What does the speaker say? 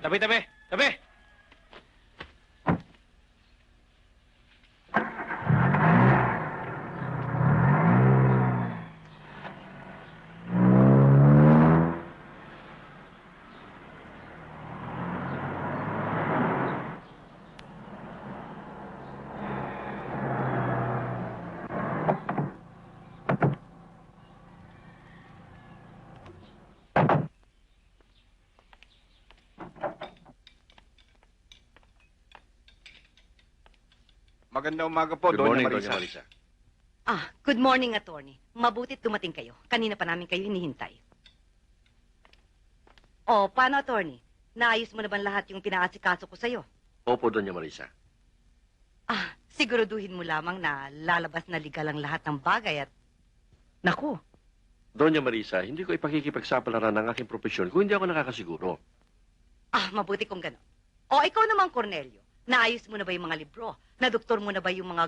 Tabi, tabi! Tabi! Magandang umaga po, Good Doña morning, Marisa. Doña Marisa. Good morning, attorney. Mabuti't dumating kayo. Kanina pa namin kayo hinihintay. Paano, attorney? Naayos mo na ba lahat yung pinaasikaso ko sa'yo? Opo, Doña Marisa. Siguraduhin mo lamang na lalabas na legal ang lahat ng bagay at... Naku, Doña Marisa, hindi ko ipakikipagsapalaran ng aking propesyon kung hindi ako nakakasiguro. mabuti kung gano'n. Ikaw naman, Cornelio. Naayos mo na ba yung mga libro? Nadoktor mo na ba yung mga